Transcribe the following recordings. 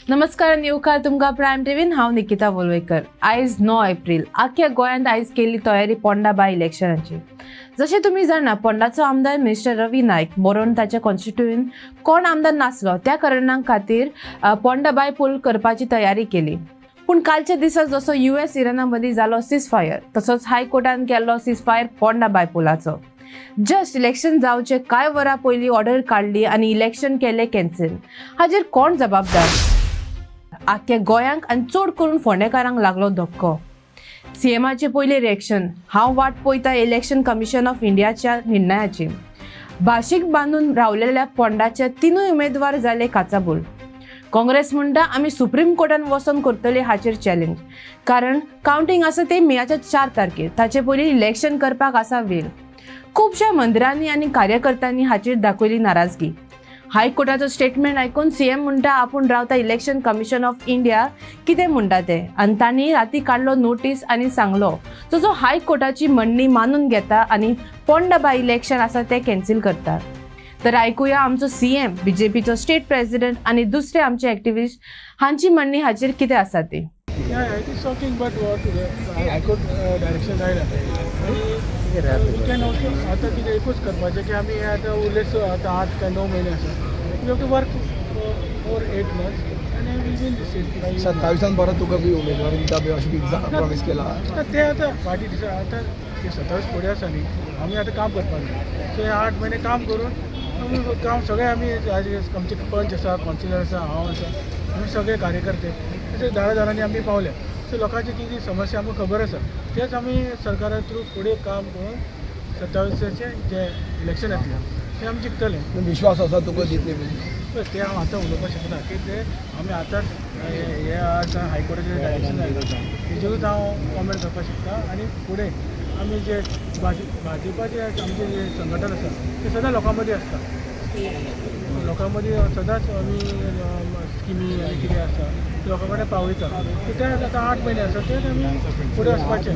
नमस्कार आनी येवकार तुमकां प्रायम टीव्हीन हांव निकिता वळवयकर. आयज 9 एप्रील आख्या गोंयांत आयज केल्ली तयारी पोंडा बाय इलेक्शनाची. जशें तुमी जाणा, पोंडाचो आमदार मिस्टर रवी नायक मरोवन ताच्या कॉन्स्टिट्युएंट कोण आमदार नासलो त्या कारणां खातीर पोंडा बाय पोल करपाची तयारी केली. पूण कालच्या दिसा जसो US इराना मदीं जालो सीजफायर, तसोच हायकोर्टान केल्लो सीजफायर पोंडा बाय पोलाचो. जस्ट इलेक्शन जावचे कांय वरां पयलीं ऑर्डर काडली आनी इलेक्शन केलें कॅन्सल. हाजेर कोण जबाबदार? आख्या गोंयांक आनी चड करून फोंडेकारांक लागलो धक्को. सीएमाचे पयले रिएक्शन: हांव वाट पळयता इलेक्शन कमिशन ऑफ इंडियाच्या निर्णयाची. भाशीक बांदून रावलेल्या पोंडाचे तिनूय उमेदवार जाले काचाबोल. काँग्रेस म्हणटा आमी सुप्रीम कोर्टान वचून करतले हाचेर चॅलेंज, कारण कावंटींग आसा ते मेच्या 4 तारखेर. ताचे पयलीं इलेक्शन करपाक आसा वेळ. खुबशा मंत्र्यांनी आनी कार्यकर्त्यांनी हाचेर दाखयली नाराजगी. हायकोर्टाचो स्टेटमेंट आयकून सीएम म्हणटा आपूण रावता इलेक्शन कमिशन ऑफ इंडिया कितें म्हणटा ते, आनी तांणी राती काडलो नोटीस आनी सांगलो जो हायकोर्टाची म्हणणी मानून घेता आनी पोंडा बाय इलेक्शन आसा ते कॅन्सल करता. तर आयकुया आमचो सीएम, बीजेपीचो स्टेट प्रेसिडेंट आनी दुसरे आमचे एक्टिविस्ट हांची म्हणणी हाचेर कितें आसा ती. It is shocking, but what I could direction आयला we can also आता कितें एकूच करपाचें की आमी आतां उरलेस आतां 8 काय 9 म्हयने आसा. We have to work for 8 months and we will this is 27 परत तुका बी उमेदवारी दिता बी अशें बी प्रॉमिस केला. ते आतां फाटीं दिसा आतां ते 27 फुडें आसा न्ही, आमी आतां काम करपाक जाय. सो हे 8 म्हयने काम करून आमी काम सगळे आमी आमचे पंच आसा, कावन्सिलर आसा, हांव आसा, आमी सगळे कार्यकर्ते अशे दारांनी आमी पावल्या. सो लोकांची कितें समस्या आमकां खबर आसा, तेच आमी सरकारा थ्रू फुडें काम करून 27चें जे इलेक्शन येतलें तें आमी जिखतले. विश्वास आसा तुका दितले बी. ते हांव आतां उलोवपाक शकना की ते आमी आतांच हे आज हायकोर्टाचें डायरेक्शन आयलां तेजेरूच हांव कॉमेंट करपाक शकता. आनी फुडें आमी जे भाजपाचें आमचें जे संघटन आसा तें सदां लोकां मदीं आसता. लोकां मदीं सदांच आमी स्किमी आनी कितें आसा ते लोकां कडेन पावयता. ते आतां 8 म्हयने आसा ते आमी फुडें वचपाचें.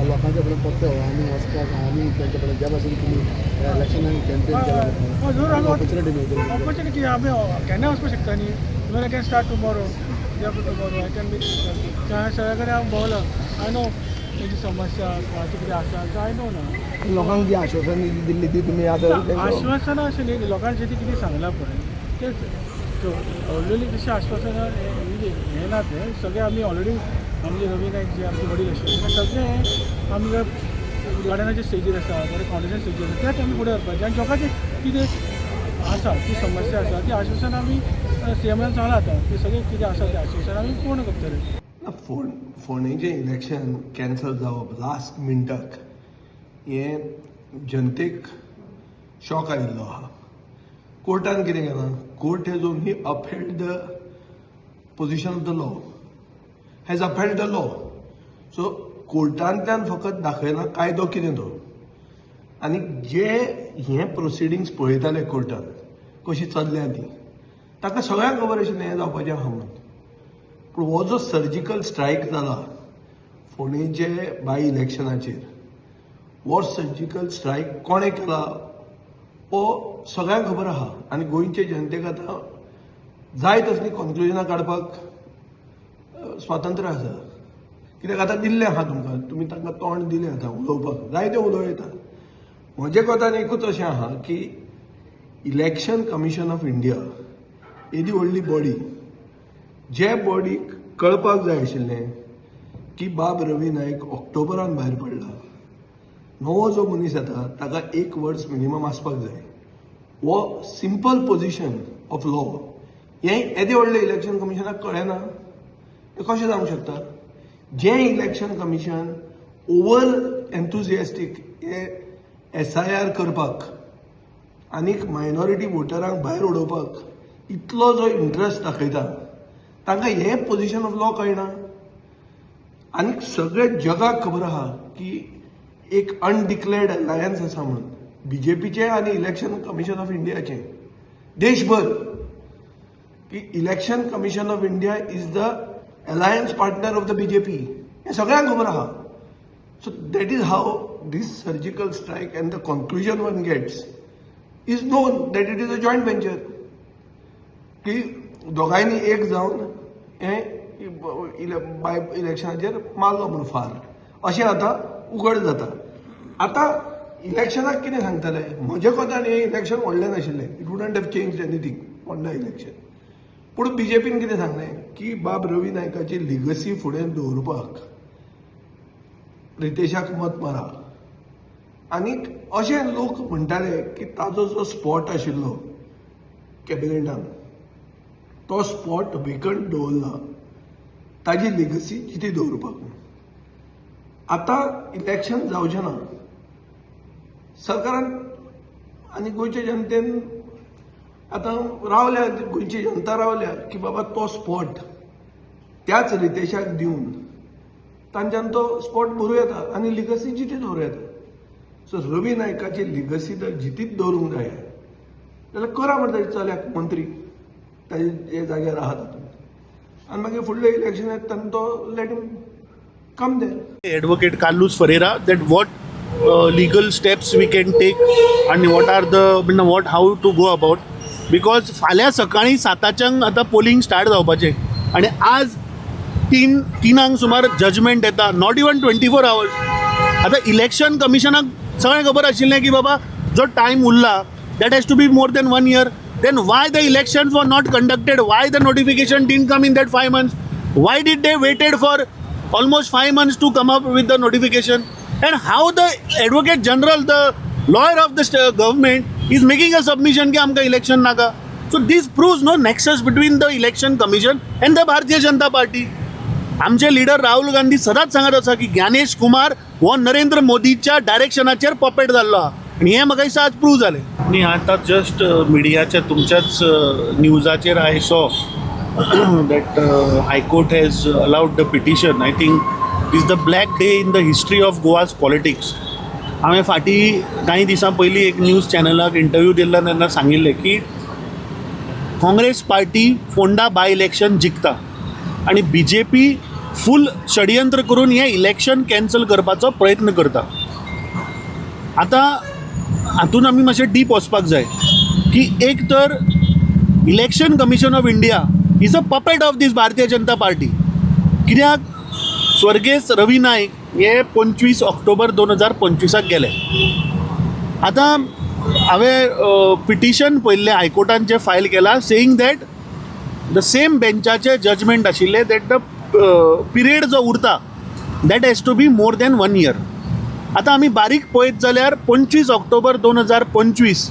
लोकांच्या कडेन पत्तो आमी वचपाक आमी तेंच्या कडेन ज्या भाशेन तुमी इलेक्शनान कॅम्पेन केला जरूर आमी ऑपॉर्च्युनिटी मेळटली. ऑपॉर्च्युनिटी आमी केन्ना वचपाक शकता न्ही. Even I can start tomorrow, day after tomorrow I can be. सगळे कडेन हांव भोंवला. आय नो तेजी समस्या कोणाची कितें आसा तो आय नो ना. लोकांक जी आश्वासन दिल्ली ती तुमी आतां आश्वासनां अशें न्ही, लोकांनी जें कितें सांगलां पळय तेच ऑलरेडी तशें आश्वासनां हें ना. तें सगळें आमी ऑलरेडी आमचे रवी नायक जे आमचे वडील आशिल्ले सगळें आमी गार्डनाच्या स्टेजीर आसा, बरें फावंडेशन स्टेजीर आसा, तेच आमी फुडें व्हरपाचें. आनी लोकांचें कितें आसा ती समस्या आसा ती आश्वासन आमी सीएमान सांगलां आतां की सगळें कितें आसा तें आश्वासन आमी पूर्ण करतले. फोंडेचें इलेक्शन कॅन्सल जावप लास्ट मिनटाक हें जनतेक शॉक आयिल्लो आहा. कोर्टान कितें केलां? Court has only upheld the position of the law, has upheld the law. So कोर्टांतल्यान फकत दाखयला कायदो कितें तो. आनी जे हे प्रोसिडींग्स पळयताले कोर्टान कशी चल्ल्या ती ताका सगळ्यांक खबर आशिल्लें हें जावपाचें आहा म्हणून. पूण हो जो सर्जिकल स्ट्रायक जाला फोंडेचे बाय इलेक्शनाचेर, हो सर्जिकल स्ट्रायक कोणें केला हो सगळ्यांक खबर आहा. आनी गोंयचे जनतेक आतां जाय तसलीं कन्क्लुजनां काडपाक स्वातंत्र्य आसा. कित्याक आतां दिल्लें आहा तुमकां, तुमी तांकां तोंड दिलें आतां उलोवपाक, जाय तें उलयता. म्हजें कोतान एकूच अशें आहा की इलेक्शन कमिशन ऑफ इंडिया ही दी व्हडली बॉडी. जे बॉडीक कळपाक जाय आशिल्लें की बाब रवी नायक ऑक्टोबरान भायर पडला. नवो जो मनीस येता ताका 1 वर्स मिनिमम आसपाक जाय. हो सिंपल पोजिशन ऑफ लॉ हें येदे व्हडलें इलेक्शन कमिशनाक कळना. हें कशें जावंक शकता? जें इलेक्शन कमिशन ओवर एन्थुजियास्टीक हे SIR करपाक आनीक मायनॉरिटी वोटरांक भायर उडोवपाक इतलो जो इंट्रस्ट दाखयता तांकां हें पोजिशन ऑफ लॉ कळना. आनीक सगळे जगाक खबर आहा की एक अनडिक्लेअर्ड अलायन्स आसा म्हणून बीजेपीचें आनी इलेक्शन कमिशन ऑफ इंडियाचें देशभर, की election commission of India is the alliance partner of the BJP. हें सगळ्यांक खबर आहा. So that is how this surgical strike and the conclusion one gets is known that it is a joint venture. की दोगांयनी एक जावन हें bye इलेक्शनाचेर मारलो म्हणून फार अशें आतां उघड जाता. आतां इलेक्शनाक कितें सांगतले, म्हज्या कोतान हें इलेक्शन व्हडलें नाशिल्लें, it wouldn't have change anything Ponda election. पूण बीजेपीन कितें सांगलें की बाब रवी नायकाची लिगसी फुडें दवरपाक रितेशाक मत मारा. आनीक अशें लोक म्हणटाले की ताजो जो स्पॉट आशिल्लो कॅबिनेटान तो स्पॉट वेकंट दवरला ताजी लिगसी जिती दवरपाक. आतां इलेक्शन जावचें ना. सरकारान आनी गोंयच्या जनतेन आतां रावल्या, गोंयची जनता रावल्या की बाबा तो स्पॉट त्याच रितेशाक दिवन तांच्यान तो स्पॉट भरूं येता आनी लिगसी जिती दवरूं येता. सो रवी नायकाची लिगसी जर जितीच दवरूंक जाय जाल्यार करा म्हणटा चल्याक मंत्री ताजे जे जाग्यार आहा तातूंत, आनी मागीर फुडले इलेक्शन येता तेन्ना तो let him come there. Advocate Carlos Ferreira, that what legal steps we can take and what are the how to go about, because फाल्यां सकाळीं 7:00 आतां पोलिंग स्टार्ट जावपाचें आनी आज 3:00 सुमार जजमेंट येता, नॉट इवन 24 hours. आतां इलेक्शन कमिशनाक सगळें खबर आशिल्लें की बाबा जो टायम उरला that has to be more than 1 year. Then why the elections were not conducted? Why the notification didn't come in that 5 months? Why did they waited for almost 5 months to come up with the notification? And how the Advocate General, the lawyer of the government, is making a submission कि आमकां election नाका. So this proves no nexus between the election commission and the Bharatiya Janata Party. आमचे leader Rahul Gandhi सदांच सांगत आसा की ज्ञानेश कुमार हो नरेंद्र मोदीच्या डायरेक्शनाचेर पपेट जाल्लो आहा आनी हें म्हाका दिसता आज प्रूव जालें. न्ही आतां जस्ट मिडियाच्या तुमच्याच न्यूजाचेर I saw that High Court has allowed the petition. I think this is the black day in the history of Goa's politics. हांवें फाटीं कांय दिसां पयलीं एक न्यूज चॅनलाक इंटरव्यू दिल्लो तेन्ना सांगिल्लें की Congress party Ponda by election जिखता आनी BJP फूल षडयंत्र करून हें इलेक्शन कॅन्सल करपाचो प्रयत्न करता. आतां हातून आमी मातशें डीप वचपाक जाय की एक तर election commission of India is a puppet of this Bharatiya Janata party. कित्याक स्वर्गेस रवी नायक हे 25 ऑक्टोबर 2025 गेले. आतां हांवें पिटिशन पयल्लें हायकोर्टान जें फायल केलां सेईंग दॅट द सेम बेंचाचे जजमेंट आशिल्ले दॅट द पिरियड जो उरता that has to be more than 1 year. आतां आमी बारीक पळयत जाल्यार 25 ऑक्टोबर 2025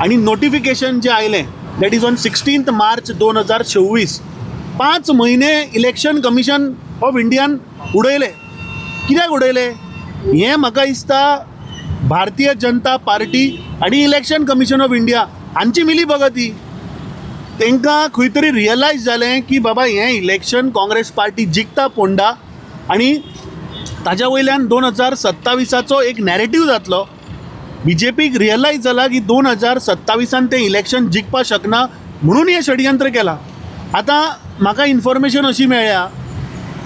आनी नोटिफिकेशन जें आयलें दॅट इज ऑन 16 मार्च 2026. 5 म्हयने इलेक्शन कमिशन ऑफ इंडियान उडयले. कित्याक उडयले हें म्हाका दिसता भारतीय जनता पार्टी आनी इलेक्शन कमिशन ऑफ इंडिया हांची मिली भगती. तांकां खंय तरी रियलायज जालें की बाबा हें इलेक्शन काँग्रेस पार्टी जिखता पोंडा आनी ताज्या वयल्यान 2027चो एक नॅरेटीव जातलो. BJPक रियलायज जाला की 2027 ते इलेक्शन जिखपाक शकना म्हणून हें षडयंत्र केलां. आतां म्हाका इन्फॉर्मेशन अशी मेळ्ळ्या,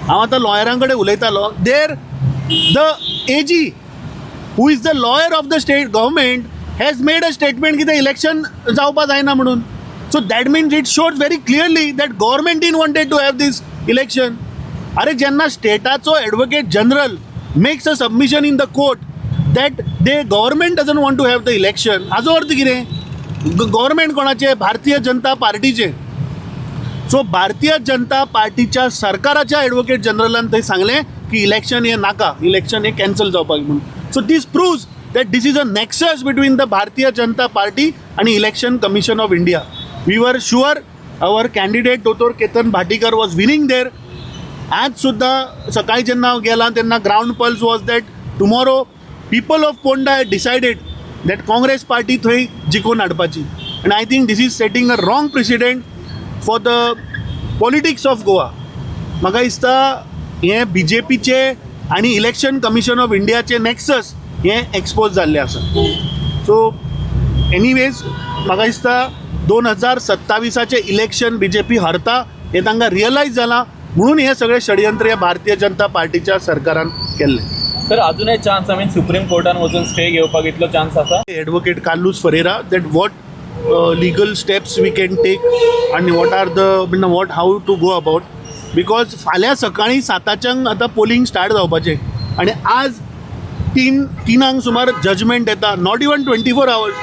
हांव आतां लॉयरां कडेन उलयतालो, there the AG who is the lawyer of the state government has made a statement की तें इलेक्शन जावपा जायना म्हणून. So that means it shows very clearly that government in wanted to have this election. अरे जेन्ना स्टेटाचो advocate general makes a submission in the court that the government doesn't want to have the election, हाजो अर्थ कितें? Government कोणाचें? Bharatiya Janata पार्टीचें. So Bharatiya Janata पार्टीच्या सरकाराच्या advocate जनरलान थंय सांगलें की इलेक्शन हें नाका, इलेक्शन हें कॅन्सल जावपाक म्हणून. So this proves that this is a nexus between the Bharatiya Janata Party आनी election commission of India. We were sure our candidate दोतोर Ketan Bhatikar was winning there. आज सुद्दां सकाळी जेन्ना हांव गेलां तेन्ना ground pulse was that tomorrow people of Ponda had decided that Congress party थंय जिखून हाडपाची. आनी I think this is setting a wrong precedent for the politics of Goa. म्हाका दिसता हें BJPचे आनी इलेक्शन कमिशन ऑफ इंडियाचे नॅक्सस हें एक्सपोज जाल्लें आसा. सो एनीवेज म्हाका दिसता 2027चे इलेक्शन BJP हरता हें तांकां रियलायज जालां म्हणून हे सगळे षडयंत्र हे भारतीय जनता पार्टीच्या सरकारान केल्ले. तर अजूनय चान्स सुप्रीम कोर्टान वचून स्टे घेवपाक इतलो चान्स आसा? Advocate Carlos Ferreira that what legal steps we can take and what are the what how to go about, because फाल्यां सकाळीं 7:00 आतां पोलिंग स्टार्ट जावपाचें आनी आज तिनांक सुमार जजमेंट येता, नॉट इवन 24 hours.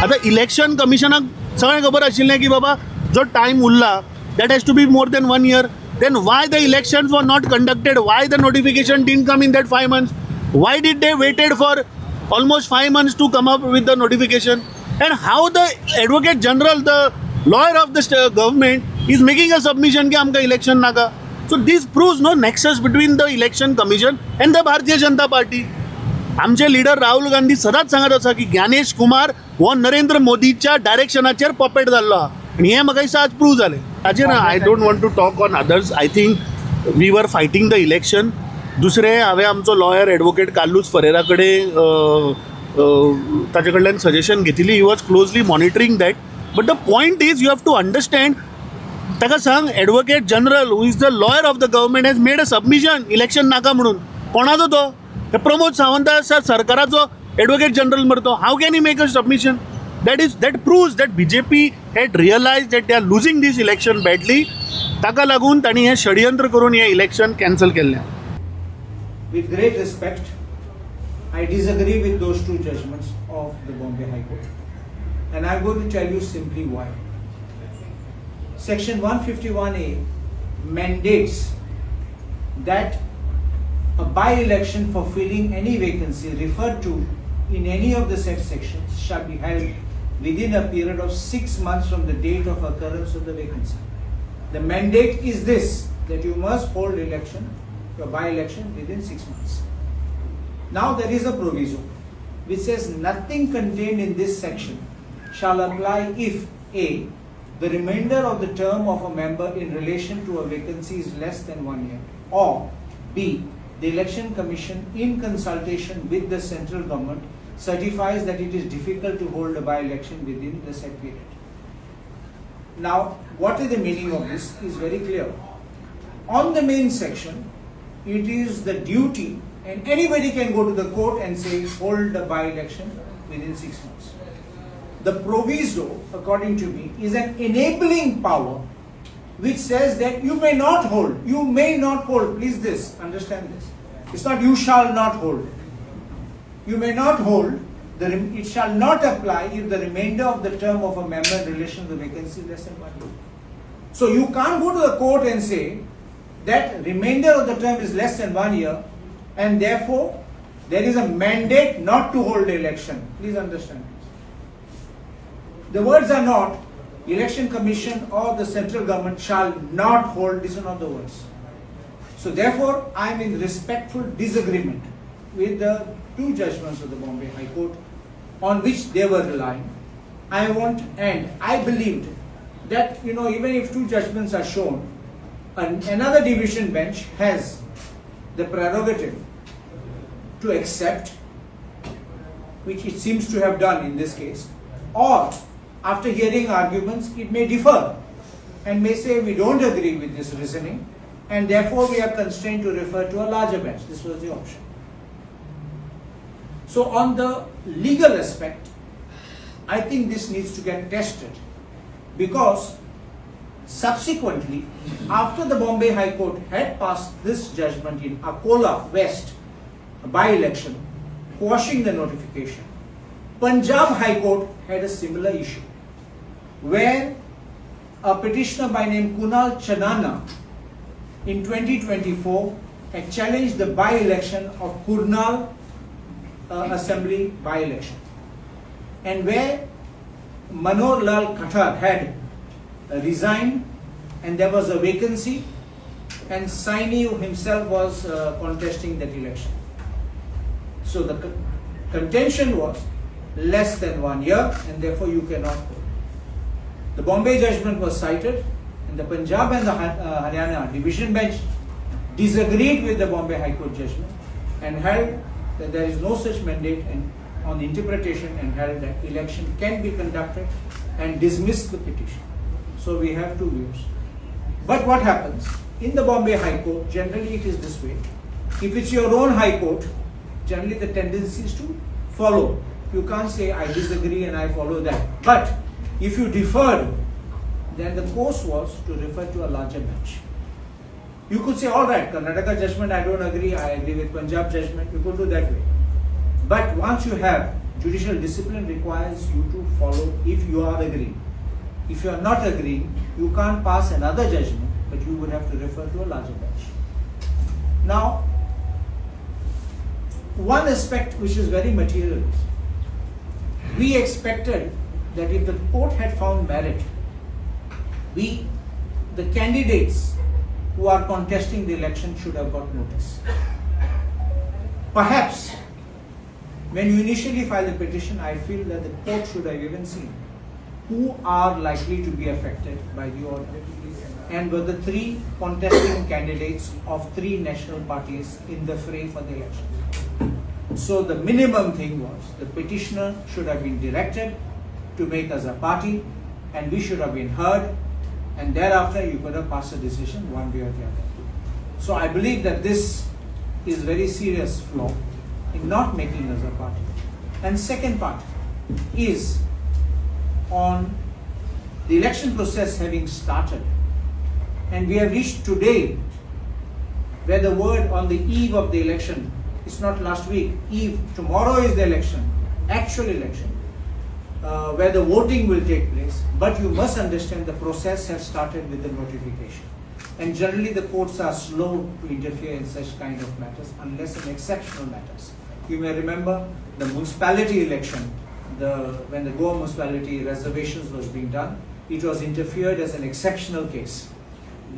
आतां इलेक्शन कमिशनाक सगळें खबर आशिल्लें की बाबा जो टायम उरला that has to be more than 1 year. Then why the elections were not conducted? Why the notification didn't come in that 5 months? Why did they waited for almost 5 months to come up with the notification? And how the Advocate General, the lawyer of the government, is making a submission कि आमकां election नाका. So this proves no nexus between the election commission and the Bharatiya Janata Party. आमचे leader Rahul Gandhi सदांच सांगत आसा की ज्ञानेश कुमार हो नरेंद्र मोदीच्या डायरेक्शनाचेर पपेट जाल्लो आहा आनी हें म्हाका दिसता आज प्रूव जालें. ताचेर I don't want to talk on others. I think we were fighting the election. दुसरें हांवें आमचो लॉयर एडवोकेट कार्लोस फरेरा कडेन ताचे कडल्यान सजेशन घेतिल्ली. He was closely monitoring that. But the point is you have to understand, ताका सांग advocate general who is the lawyer of the government has made a submission election नाका म्हणून. कोणाचो तो? प्रमोद सावंत सरकाराचो एडवोकेट जनरल मरतो. How can he make a submission? that proves that BJP had realized that they are losing this election badly. ताका लागून तांणी हें षडयंत्र करून हें इलेक्शन कॅन्सल केल्लें. With great respect, I disagree with those two judgments of the Bombay High Court. And I'm going to tell you simply why. Section 151A mandates that a by-election for filling any vacancy referred to in any of the said sections shall be held within a period of 6 months from the date of occurrence of the vacancy. The mandate is this, that you must hold election, your by-election within 6 months. Now there is a proviso which says nothing contained in this section shall apply if A, the remainder of the term of a member in relation to a vacancy is less than 1 year, or B, the election commission in consultation with the central government certifies that it is difficult to hold a by-election within the set period. Now, what is the meaning of this is very clear. On the main section, it is the duty, and anybody can go to the court and say, hold the by-election within 6 months. The proviso, according to me, is an enabling power which says that you may not hold, please understand this. It's not you shall not hold. You may not hold, it shall not apply if the remainder of the term of a member in relation to the vacancy is less than 1 year. So you can't go to the court and say that remainder of the term is less than 1 year and therefore there is a mandate not to hold the election. Please understand this. The words are not election commission or the central government shall not hold. These are not the words. So therefore I am in respectful disagreement with the two judgments of the Bombay High Court on which they were relying. I believed that, even if two judgments are shown, another division bench has the prerogative to accept, which it seems to have done in this case, or after hearing arguments, it may differ and may say we don't agree with this reasoning and therefore we are constrained to refer to a larger bench. This was the option. So on the legal aspect, I think this needs to get tested, because subsequently, after the Bombay High Court had passed this judgment in Akola West by-election, quashing the notification, Punjab High Court had a similar issue, where a petitioner by name Kunal Chanana in 2024 had challenged the by-election of Kurnool Assembly by-election, and where Manohar Lal Khattar had resigned and there was a vacancy and Saini himself was contesting that election. So the contention was less than 1 year and therefore you cannot hold. The Bombay judgment was cited and the Punjab and the Haryana division bench disagreed with the Bombay High Court judgment and held that there is no such mandate on interpretation, and held that election can be conducted and dismissed the petition. So we have two views. But what happens? In the Bombay High Court, generally it is this way. If it's your own High Court, generally the tendency is to follow. You can't say I disagree and I follow that. But If you deferred, then the course was to refer to a larger bench. You could say, all right, Karnataka judgment, I don't agree, I agree with Punjab judgment, you could do that way. But once you have, judicial discipline requires you to follow if you are agreeing. If you are not agreeing, you can't pass another judgment, but you would have to refer to a larger bench. Now, one aspect which is very material is, we expected that if the court had found merit, the candidates who are contesting the election should have got notice. Perhaps, when you initially file the petition, I feel that the court should have even seen who are likely to be affected by the order and were the three contesting candidates of three national parties in the fray for the election. So the minimum thing was the petitioner should have been directed to make us a party and we should have been heard, and thereafter you could have passed a decision one way or the other. So I believe that this is very serious flaw in not making us a party. And second part is on the election process having started, and we have reached today where the word on the eve of the election, it's not last week, eve, tomorrow is the election, actual election, where the voting will take place. But you must understand the process has started with the notification. And generally the courts are slow to interfere in such kind of matters unless in exceptional matters. You may remember the municipality election, when the Goa municipality reservations was being done, it was interfered as an exceptional case.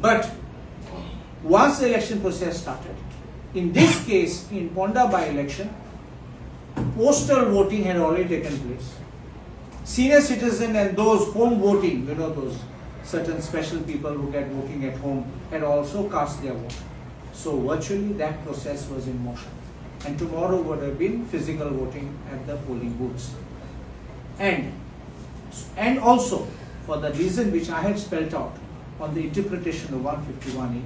But once the election process started, in this case, in Ponda by-election, postal voting had already taken place. Senior citizen and those home voting, those certain special people who get voting at home, had also cast their vote. So virtually that process was in motion. And tomorrow would have been physical voting at the polling booths. And also, for the reason which I have spelled out on the interpretation of 151A,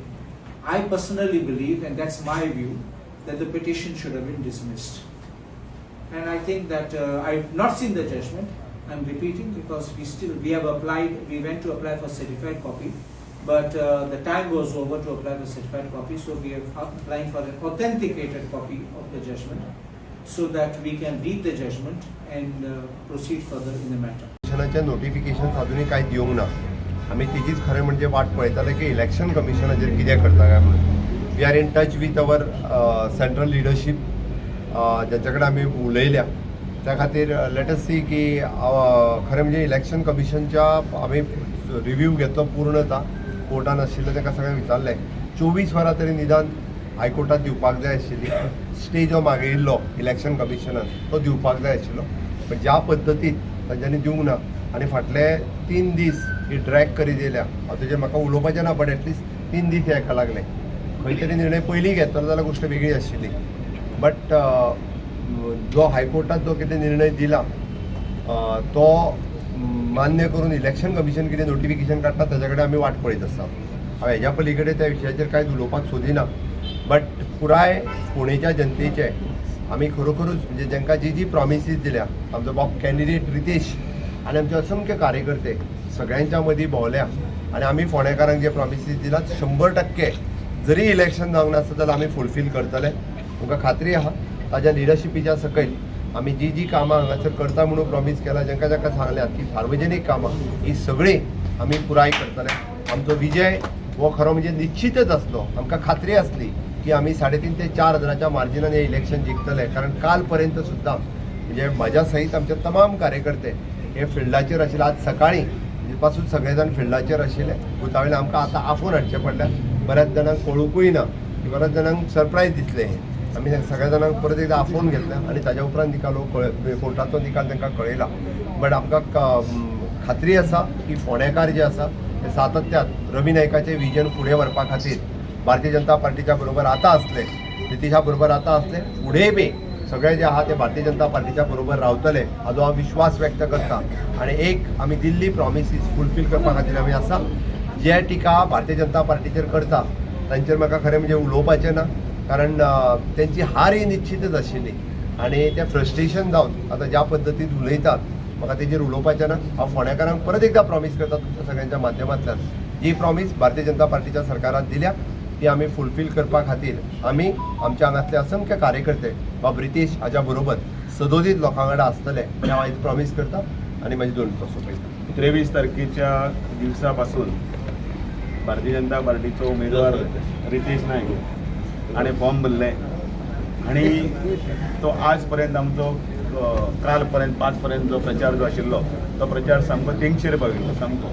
I personally believe, and that's my view, that the petition should have been dismissed. And I think that I have not seen the judgment. I'm repeating because we went to apply for certified copy, but the time was over to apply for certified copy, so we are applying for an authenticated copy of the judgment so that we can read the judgment and proceed further in the matter. इलेक्शनाचे notification अजूनही काय दिवंक ना. आम्ही तेजीच खरें म्हणजे वाट पळयताले की इलेक्शन कमिशनाचेर कितें करता काय म्हणून. We are in touch with our central leadership, ज्यांच्या कडेन आमी उलयल्या त्या खातीर लेट अस सी की खरें म्हणजे इलेक्शन कमिशनच्या आमी रिव्ह्यू घेतलो पूर्णता कोर्टान आशिल्ले ताका सगळें विचारलें. 24 वरां तरी निदान हायकोर्टात दिवपाक जाय आशिल्ली. स्टे जो मागयल्लो इलेक्शन कमिशनान तो दिवपाक जाय आशिल्लो, पण ज्या पद्दतीन तांच्यांनी दिवंक ना आनी फाटले 3 दीस ही ड्रॅग करीत येयल्या. ताजेर म्हाका उलोवपाचें ना, बट एटलिस्ट 3 दीस हेका लागले. खंय तरी निर्णय पयलीं घेतलो जाल्यार गोश्ट वेगळी आशिल्ली. बट जो हायकोर्टात जो कितें निर्णय दिला तो मान्य करून इलेक्शन कमिशन कितें नोटिफिकेशन काडटा ताजे कडेन आमी वाट पळयत आसा. हांव हेज्या पलीकडे त्या विशयाचेर कांय उलोवपाक सोदिना, बट पुराय पुणेच्या जनतेचे आमी खरोखरूच म्हणजे जांकां जी प्रॉमिसीस दिल्या, आमचो बाब कॅन्डिडेट रितेश आनी आमचे असंख्य कार्यकर्ते सगळ्यांच्या मदीं भोंवल्या आनी आमी फोंडेकारांक जे प्रॉमिसीस दिल्यात 100% जरी इलेक्शन जावंक नासता जाल्यार आमी फुलफील करतले. तुमकां खात्री आहा ताज्या लिडरशिपीच्या सकयल आमी जी कामां हांगासर करता म्हणून प्रॉमीस केला, जांकां सांगल्यात की सार्वजनीक कामां ही सगळीं आमी पुराय करतले. आमचो विजय हो खरो म्हणजे निश्चितच आसलो. आमकां खात्री आसली की आमी 3.5 ते 4 हजाराच्या मार्जिनान हे इलेक्शन जिखतले, कारण काल पर्यंत सुद्दां म्हणजे म्हाज्या सहीत आमचे तमाम कार्यकर्ते हे फिल्डाचेर आशिल्ले. आज सकाळीं पासून सगळे जाण फिल्डाचेर आशिल्ले. भुता वयल्यान आमकां आतां आफोन हाडचें पडलें. बऱ्याच जाणांक कळूंकूय ना, बऱ्याच जाणांक सरप्रायज दिसलें. आमी सगळ्या जाणांक परत एकदां आफोन घेतलें आनी ताज्या उपरांत कोर्टाचो निकाल तांकां कळयला. बट आमकां खात्री आसा की फोंडेकार जे आसा ते सातत्यान रवी नायकाचें विजन फुडें व्हरपा खातीर भारतीय जनता पार्टीच्या बरोबर आतां आसले, नितीशा बरोबर आतां आसले, फुडेंय बी सगळे जे आहा ते भारतीय जनता पार्टीच्या बरोबर रावतले हाजो हांव विश्वास व्यक्त करता. आनी एक आमी दिल्ली प्रॉमिसीस फुलफील करपा खातीर आमी आसा. जे टिका भारतीय जनता पार्टीचेर करता तांचेर म्हाका खरें म्हणजे उलोवपाचें ना, कारण त्यांची हार ही निश्चितच आशिल्ली आनी ते फ्रस्ट्रेशन जावन आतां ज्या पद्दतीन उलयतात म्हाका तेजेर उलोवपाचें ना. हांव फोंडेकारांक परत एकदा प्रॉमीस करता तुमच्या सगळ्यांच्या माध्यमांतल्यान, जी प्रॉमीस भारतीय जनता पार्टीच्या सरकारान दिल्या ती आमी फुलफील करपा खातीर आमी आमच्या हांगातले असंख्य कार्यकर्ते बाब रितेश हाच्या बरोबर सदोदीत लोकां कडेन आसतले हें हांव आयज प्रॉमीस करता आनी म्हाजी दोन सोंपयता. 23 तारखेच्या दिवसापासून भारतीय जनता पार्टीचो उमेदवार रितेश नायक हाणें फॉर्म भरले आणि तो आज पर्यंत आमचो काल पर्यंत 5 पर्यंत जो प्रचार जो आशिल्लो तो प्रचार सामको तेंगशेर पाविल्लो सामको,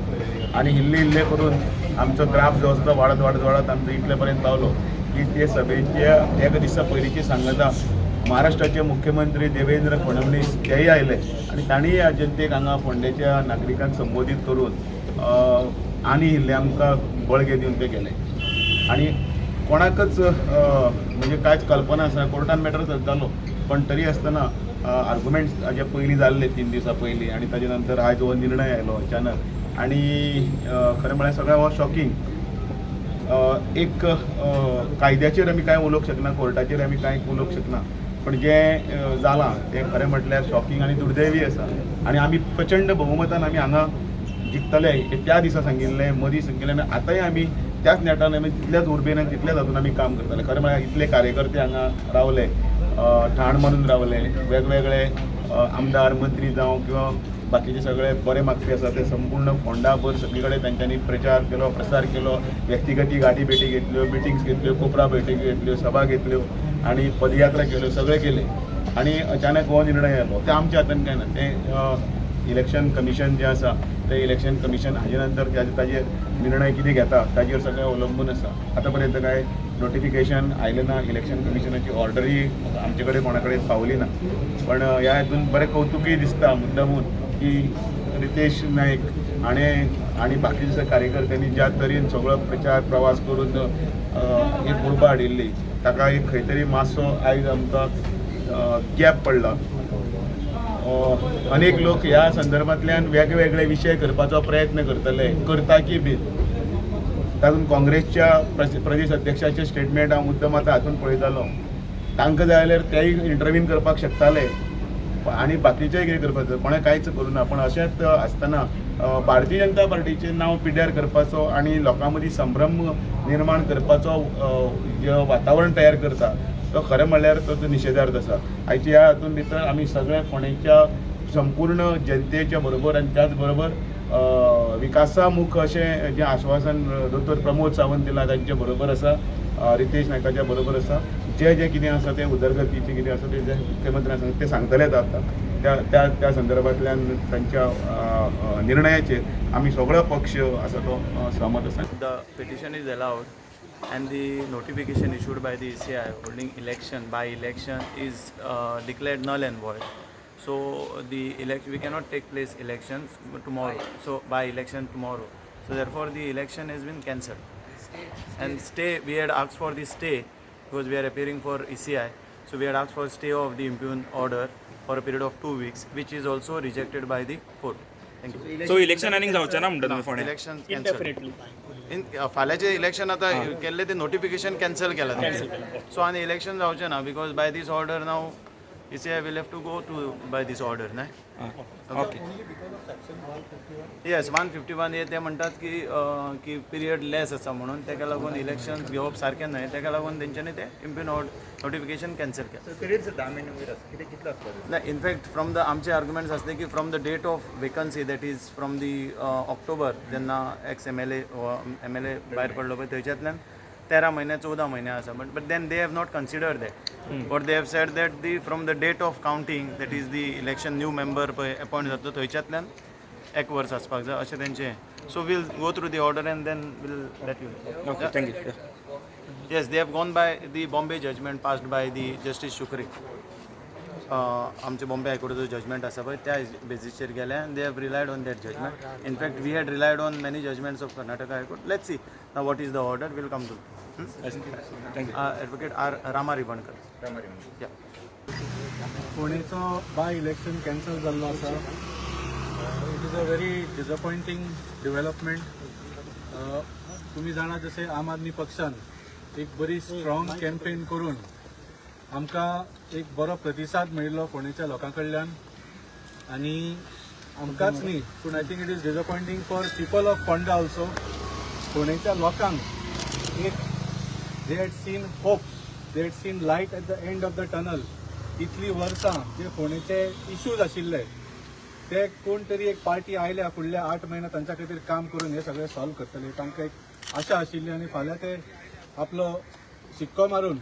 आणि इल्ले करून आमचो ग्राफ जो आसा तो वाडत आमचो इतले पर्यंत पावलो की ते सभेच्या एका दिसा पयलींची सांगता महाराष्ट्राचे मुख्यमंत्री देवेंद्र फडणवीस तेय आयले आणि तांणी जनतेक हांगा फोंडेच्या नागरिकांक संबोधीत करून आनी इल्ले आमकां बळगे दिवन ते गेले. आणि कोणाकच म्हणजे कांयच कल्पना आसना, कोर्टान मॅटर चलतालो पण तरी आसतना आर्ग्युमेंट्स हाजे पयलीं जाल्ले 3 दिसां पयलीं आणि ताजे नंतर आयज हो निर्णय आयलो अचानक. आणि खरें म्हळ्यार सगळें हो शॉकिंग. एक कायद्याचेर आमी कांय उलोवंक शकना, कोर्टाचेर आमी कांय उलोवंक शकना, पण जें जालां तें खरें म्हटल्यार शॉकिंग आनी दुर्दैवी आसा. आणि आमी प्रचंड बहुमतान आमी हांगा जिखतले हे त्या दिसा सांगिल्लें, मदीं सांगिल्लें, आनी आतांय आमी त्याच नेटान आमी तितल्याच उर्बेन आनी तितल्याच हातून आमी काम करतले. खरें म्हळ्यार इतले कार्यकर्ते हांगा रावले, ठाण मारून रावले, वेगवेगळे आमदार मंत्री जावं किंवा बाकीचे सगळे बरे मागपी आसा ते संपूर्ण फोंडाभर सगळे कडेन तांच्यांनी प्रचार केलो, प्रसार केलो, व्यक्तिगती गाठी भेटी घेतल्यो, मिटिंग्स घेतल्यो, कोपरा भेटी घेतल्यो, सभा घेतल्यो आणि पदयात्रा केल्यो, सगळे केले. आणि अचानक हो निर्णय येयलो. ते आमच्या हातान कांय ना, ते इलेक्शन कमिशन जें आसा ते इलेक्शन कमिशन हाजे नंतर ताजेर निर्णय कितें घेता ताजेर सगळें अवलंबून आसा. आतां पर्यंत कांय नोटिफिकेशन आयलें ना, इलेक्शन कमिशनाची ऑर्डरी आमचे कडेन कोणा कडेन पावली ना. पण ह्या हातून बरें कौतुकूय दिसता मुद्दामून की रितेश नायक आनी बाकीच्या कार्यकर्त्यांनी ज्या तरेन सगळो प्रचार प्रवास करून एक उर्बा हाडिल्ली ताका एक खंय तरी मातसो आयज आमकां गॅप पडला. अनेक लोक ह्या संदर्भांतल्यान वेगवेगळे विशय करपाचो प्रयत्न करता की बी. तातूंत काँग्रेसच्या प्रदेश अध्यक्षाचें स्टेटमेंट हांव मुद्दम आतां हातून पळयतालो. तांकां जाय जाल्यार तेय इंटरव्यून करपाक शकताले आणि बाकीचेय कितें करपाचो, कोणें कांयच करूना. पण अशेंच आसतना भारतीय जनता पार्टीचें नांव पिड्ड्यार करपाचो आणि लोकां मदीं संभ्रम निर्माण करपाचो जे वातावरण तयार करता तो खरें म्हणल्यार तो निशेधार्थ आसा. आयच्या ह्या हातून भितर आमी सगळे फोंडेच्या संपूर्ण जनतेच्या बरोबर आनी त्याच बरोबर विकासामुख अशें जें आश्वासन दोतोर प्रमोद सावंत दिलां तांचे बरोबर आसा, रितेश नायकाच्या बरोबर आसा. जें कितें आसा तें उदरगतीचें कितें आसा तें मुख्यमंत्र्यान सांगता तें सांगतलेच आतां. त्या संदर्भांतल्यान तांच्या निर्णयाचेर आमी सगळो पक्ष आसा तो सहमत आसा. The petition is allowed and the notification issued by the ECI holding by-election is declared null and void. So we cannot take place elections tomorrow. So by-election tomorrow. So therefore the election has been cancelled. And stay, we had asked for the stay because we are appearing for ECI. So we had asked for stay of the impugned order for a period of 2 weeks, which is also rejected by the court. Thank you. So election आनीक जावचें ना म्हणटा तुमी फोंड्या. Elections cancelled. फाल्याचे election आतां केल्ले ते notification cancel केलां. सो आनी इलेक्शन जावचें ना because by this order now ECI will have to go to by this order. Okay. Yes 151 ते म्हणटात की पिरियड लेस आसा म्हणून ताका लागून इलेक्शन घेवप सारकें न्हय. ताका लागून तेंच्यांनी ते इम्प्युन नोटिफिकेशन कॅन्सल केलें. ना इनफॅक्ट फ्रॉम द आमचे आर्ग्युमेंट्स आसले की from the date of vacancy that is from the October जेन्ना एक्स MLA भायर पडलो पळय थंयच्यातल्यान 13 महिने 14 महिने आसा. But then they have not considered that. But they have said that the from the date of counting that is the election new member पळय appoint जातलो थंयच्यातल्यान 1 वर्स आसपाक जाय अशें तेंचें. So we'll go through the order and then we'll let you. Okay, thank you. Yes, they have gone by the Bombay judgment passed by the Justice Shukri. आमचे Bombay हायकोर्टाचो judgement आसा पळय त्या बेसिसचेर गेले and they have relied on that judgment. In fact we had relied on many judgments of Karnataka high court. Let's see now what is the order. We'll come to advocate R Rama Ribankar. फोंडेचो by election cancel जाल्लो आसा. It is a very disappointing development. तुम्ही जाणा जशें आम आदमी पक्षान एक बरी स्ट्रॉंग कॅम्पेन करून आमकां एक बरो प्रतिसाद मेळिल्लो फोंडेच्या लोकां कडल्यान. आनी आमकांच न्ही पूण I think it is disappointing for people of Ponda also. फोंडेच्या लोकांक एक they had seen hope, they had seen light at the end of the tunnel. इतलीं वर्सां जे फोंडेचे इश्यूज आशिल्ले ते कोण तरी एक पार्टी आयल्या फुडल्या 8 म्हयने तांच्या खातीर काम करून हे सगळे सॉल्व करतले. तांकां एक आशा आशिल्ली आनी फाल्यां ते आपलो शिक्को मारून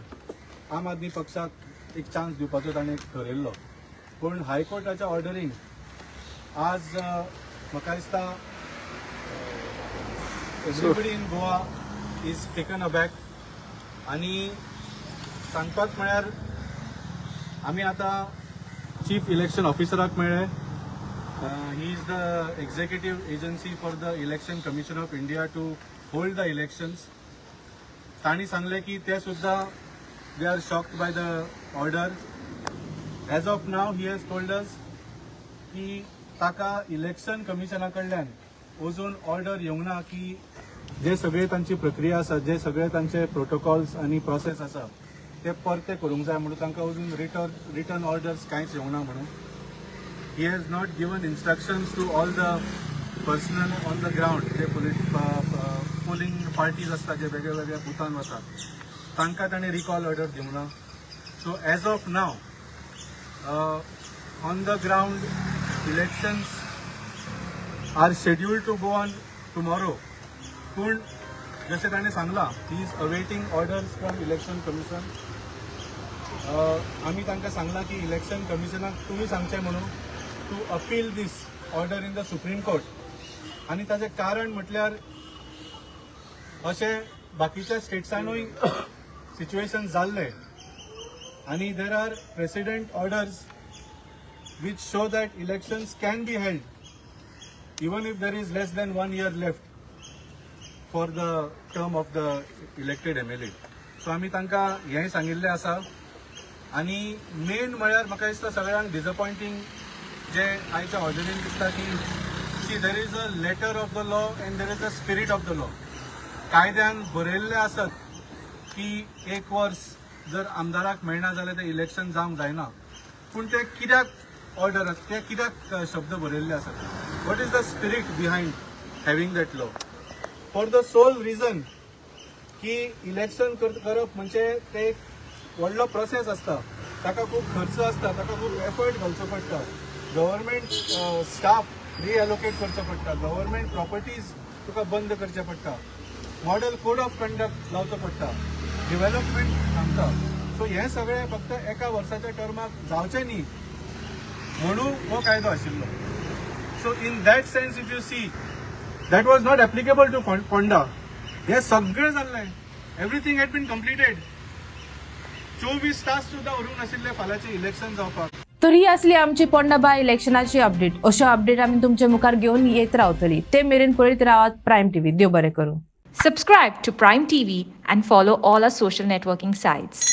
आम आदमी पक्षाक एक चान्स दिवपाचो ताणें ठरयल्लो. पूण हायकोर्टाच्या ऑर्डरीन आज म्हाका दिसता everybody in Goa is taken aback. आनी सांगपाक म्हळ्यार आमी आतां चीफ इलेक्शन ऑफिसराक मेळ्ळे. He is the executive agency for the election commission of India to hold the elections. तांणी सांगलें की ते सुद्दां they are shocked by the order. As of now he has told us की ताका इलेक्शन कमिशना कडल्यान अजून ऑर्डर येवंक ना की जे सगळे तांची प्रक्रिया आसा, जे सगळे तांचे प्रोटोकॉल्स आनी प्रोसेस आसा ते परते करूंक जाय म्हणून तांकां अजून रिटर्न ऑर्डर्स कांयच येवंक ना म्हणून. He has not given instructions to all the personnel on the ground जे पोलिंग पार्टीज आसता जे वेगळ्या वेगळ्या बुथान वतात तांकां ताणें रिकॉल ऑर्डर दिवंक ना. So as of now on the ground elections are scheduled to go on tomorrow. पूण जशें ताणें सांगलां he is awaiting orders from election commission. आमी तांकां सांगलां की इलेक्शन कमिशनाक तुमी सांगचें म्हणून to appeal this order in the supreme court. आनी ताचें कारण म्हटल्यार अशें बाकीच्या स्टेट्सांनूय सिच्युएशन जाल्ले आनी there are president orders which show that elections can be held even if there is less than 1 year left for the term of the elected MLA. So आमी तांकां हेंय सांगिल्लें आसा. आनी मेन म्हळ्यार म्हाका दिसता सगळ्यांक डिसअपॉयंटींग जे आयच्या ऑर्डरीन दिसता की see there is a letter of the law and there is a spirit of the law. कायद्यान बरयल्लें आसत की 1 वर्स जर आमदाराक मेळना जाल्यार तें इलेक्शन जावंक जायना. पूण ते कित्याक ऑर्डर ते कित्याक शब्द बरयल्ले आसात? What is the spirit behind having that law? For the sole reason की इलेक्शन करप म्हणजे ते एक व्हडलो प्रोसेस आसता, ताका खूब खर्च आसता, ताका खूब एफर्ट घालचो पडटा. गव्हर्मेंट स्टाफ रिएलोकेट करचो पडटा, गव्हर्मेंट प्रॉपर्टीज तुका बंद करचे पडटा, मॉडल कोड ऑफ कंडक्ट लावचो पडटा, डिवेलपमेंट सांगता. सो हे सगळें फक्त एका वर्साच्या टर्माक जावचें न्ही म्हणून हो कायदो आशिल्लो. So in that sense if you see that was not applicable to Ponda. हे सगळें जाल्लें, एवरीथींग हॅड बीन कम्प्लिटेड. 24 तास सुद्दां उरूंक नाशिल्ले फाल्यांचें इलेक्शन जावपाक. तर ही असली आमची पोंडा बाय इलेक्शनाची अपडेट. अशो अपडेट आमी तुमचे मुखार घेवन येत रावतली. ते मेरेन पळयत रावात प्रायम टीव्ही. देव बरें करूं. Subscribe to Prime TV and follow all our social networking sites.